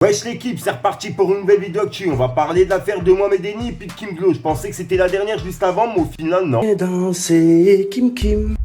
Wesh l'équipe, c'est reparti pour une nouvelle vidéo actu. On va parler de l'affaire de Mohamed Eni et puis de Kim Glo. Je pensais que c'était la dernière juste avant, mais au final non. Et danser Kim Kim.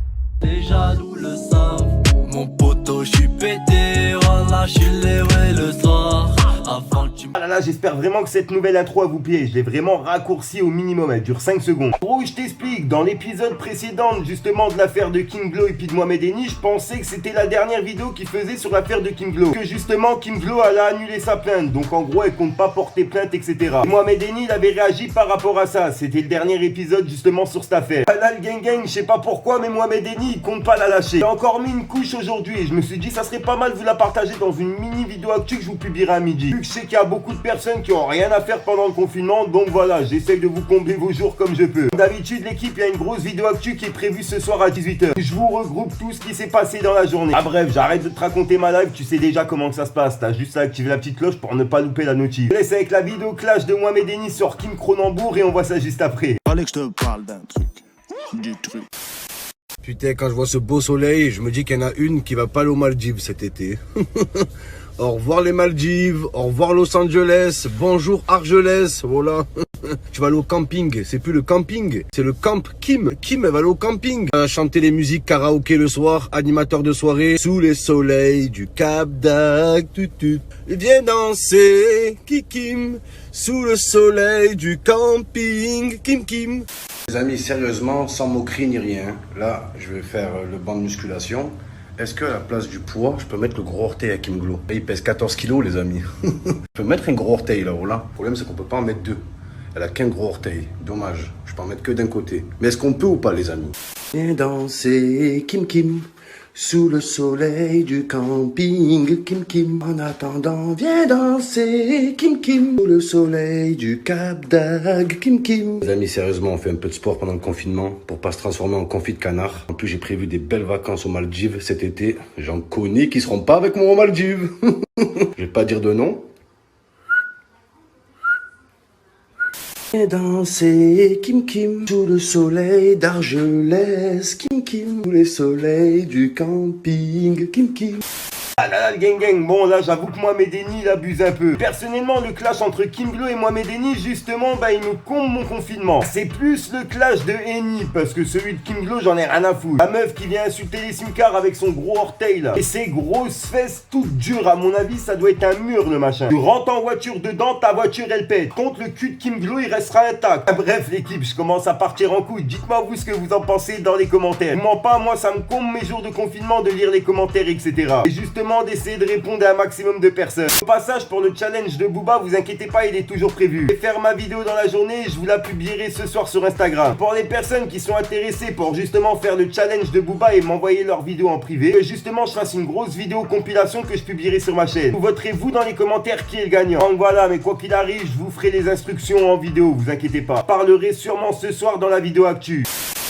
Les jaloux le savent. Mon poteau, je suis pété. Voilà, je suis levé le soir. Avant que tu Ah là là, j'espère vraiment que cette nouvelle intro a vous plaît. Je l'ai vraiment raccourcie au minimum, elle dure 5 secondes. Gros, je t'explique, dans l'épisode précédent justement de l'affaire de Kim Glo et puis de Mohamed Eni, je pensais que c'était la dernière vidéo qu'il faisait sur l'affaire de Kim Glo. Que justement Kim Glo elle a annulé sa plainte, donc en gros elle compte pas porter plainte, etc. Et Mohamed Eni il avait réagi par rapport à ça. C'était le dernier épisode justement sur cette affaire. Ah là le gang, je sais pas pourquoi, mais Mohamed Eni il compte pas la lâcher. J'ai encore mis une couche aujourd'hui et je me suis dit ça serait pas mal de vous la partager dans une mini vidéo actu que je vous publierai à midi. Vu que je sais qu'il y a beaucoup de personnes qui ont rien à faire pendant le confinement, donc voilà, j'essaye de vous combler vos jours comme je peux. Comme d'habitude l'équipe, il y a une grosse vidéo actu qui est prévue ce soir à 18h. Je vous regroupe tout ce qui s'est passé dans la journée. Ah bref, j'arrête de te raconter ma live, tu sais déjà comment que ça se passe. T'as juste à activer la petite cloche pour ne pas louper la notif. Je laisse avec la vidéo clash de Mohamed Eni sur Kim Cronenbourg et on voit ça juste après. Fallait que je te parle d'un truc. Du truc. Putain, quand je vois ce beau soleil, je me dis qu'il y en a une qui va pas aller aux Maldives cet été. Au revoir les Maldives, au revoir Los Angeles, bonjour Argelès, voilà. Tu vas aller au camping, c'est plus le camping, c'est le camp Kim. Kim, elle va aller au camping. Chanter les musiques karaoké le soir, animateur de soirée, sous les soleils du Cap d'Agde, tutut. Viens danser, Kim, sous le soleil du camping, Kim. Les amis, sérieusement, sans moquerie ni rien, là, je vais faire le banc de musculation. Est-ce qu'à la place du poids, je peux mettre le gros orteil à Kim Glo? Il pèse 14 kilos, les amis. Je peux mettre un gros orteil là, voilà. Le problème, c'est qu'on peut pas en mettre deux. Elle a qu'un gros orteil. Dommage. Je peux en mettre que d'un côté. Mais est-ce qu'on peut ou pas, les amis? Viens danser, Kim, sous le soleil du camping, Kim. En attendant, viens danser, Kim, sous le soleil du Cap d'Agde, Kim. Les amis, sérieusement, on fait un peu de sport pendant le confinement pour pas se transformer en confit de canard. En plus, j'ai prévu des belles vacances aux Maldives cet été. J'en connais qui seront pas avec moi aux Maldives. Je vais pas dire de nom. Viens danser, Kim, sous le soleil d'Argelès, Kim, sous les soleils du camping, Kim. Ah là là le gang, bon là j'avoue que Mohamed Eni il abuse un peu. Personnellement le clash entre Kim Glo et Mohamed Eni justement il me comble mon confinement. C'est plus le clash de Eni parce que celui de Kim Glo j'en ai rien à foutre. La meuf qui vient insulter les simcars avec son gros orteil là. Et ses grosses fesses toutes dures, à mon avis ça doit être un mur le machin. Tu rentres en voiture dedans, ta voiture elle pète. Contre le cul de Kim Glo il restera intact. Ah, bref l'équipe, je commence à partir en couille. Dites-moi vous ce que vous en pensez dans les commentaires. Je mens pas, moi ça me comble mes jours de confinement de lire les commentaires etc. Et justement d'essayer de répondre à un maximum de personnes. Au passage pour le challenge de Booba, vous inquiétez pas, il est toujours prévu. Je vais faire ma vidéo dans la journée et je vous la publierai ce soir sur Instagram. Pour les personnes qui sont intéressées pour justement faire le challenge de Booba et m'envoyer leur vidéo en privé, que justement je fasse une grosse vidéo compilation que je publierai sur ma chaîne. Vous voterez-vous dans les commentaires qui est le gagnant. Donc voilà, mais quoi qu'il arrive, je vous ferai les instructions en vidéo, vous inquiétez pas. Je parlerai sûrement ce soir dans la vidéo actu.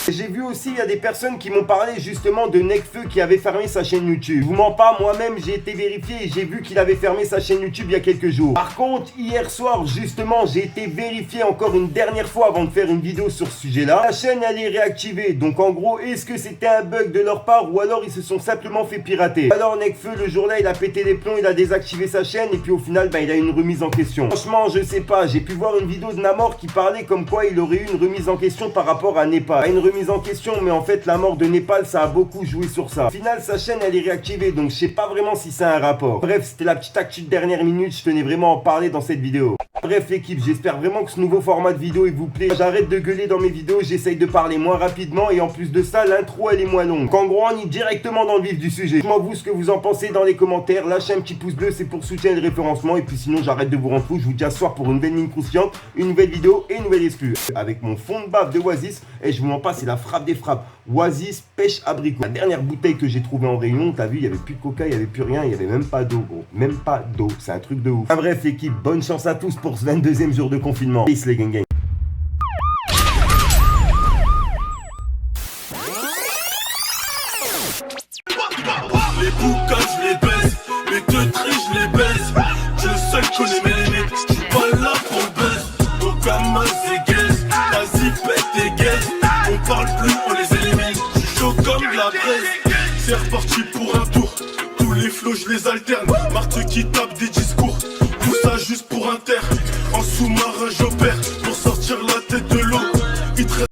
J'ai vu aussi, il y a des personnes qui m'ont parlé justement de Nekfeu qui avait fermé sa chaîne YouTube. Je vous mens pas, moi-même j'ai été vérifié et j'ai vu qu'il avait fermé sa chaîne YouTube il y a quelques jours. Par contre, hier soir justement, j'ai été vérifié encore une dernière fois avant de faire une vidéo sur ce sujet-là. La chaîne elle est réactivée, donc en gros, est-ce que c'était un bug de leur part ou alors ils se sont simplement fait pirater? Alors Nekfeu le jour-là, il a pété les plombs, il a désactivé sa chaîne et puis au final, il a une remise en question. Franchement, je sais pas, j'ai pu voir une vidéo de Namor qui parlait comme quoi il aurait eu une remise en question par rapport à Népal. Une remise en question, mais en fait la mort de Népal ça a beaucoup joué sur ça. Au final sa chaîne elle est réactivée, donc je sais pas vraiment si c'est un rapport. Bref, c'était la petite actu de dernière minute, je tenais vraiment à en parler dans cette vidéo. Bref l'équipe, j'espère vraiment que ce nouveau format de vidéo il vous plaît. J'arrête de gueuler dans mes vidéos, j'essaye de parler moins rapidement et en plus de ça l'intro elle est moins longue. Donc en gros on est directement dans le vif du sujet. Dites-moi vous ce que vous en pensez dans les commentaires, lâchez un petit pouce bleu, c'est pour soutenir le référencement et puis sinon j'arrête de vous rendre fou. Je vous dis à ce soir pour une nouvelle mine croustillante, une nouvelle vidéo et une nouvelle exclue. Avec mon fond de bave de Oasis, et je vous mens pas, c'est la frappe des frappes. Oasis pêche abricot. La dernière bouteille que j'ai trouvée en Réunion, t'as vu, il y avait plus de coca, il y avait plus rien, il y avait même pas d'eau gros. Même pas d'eau, c'est un truc de ouf. Ah, bref l'équipe, bonne chance à tous pour ce 22e jour de confinement. Peace les gang. Les boucas, je les baisse. Les deux tris, je les baisse. Je le seul connais mes limites. Je suis pas là pour le buzz. Aucun masse et guess. Vas-y, pète tes guess. On parle plus, on les élimine. Je suis chaud comme de la presse. C'est reparti pour un tour. Tous les flots, je les alterne. Marthe qui tape des discours. pour Inter. En sous-marin j'opère pour sortir la tête de l'eau.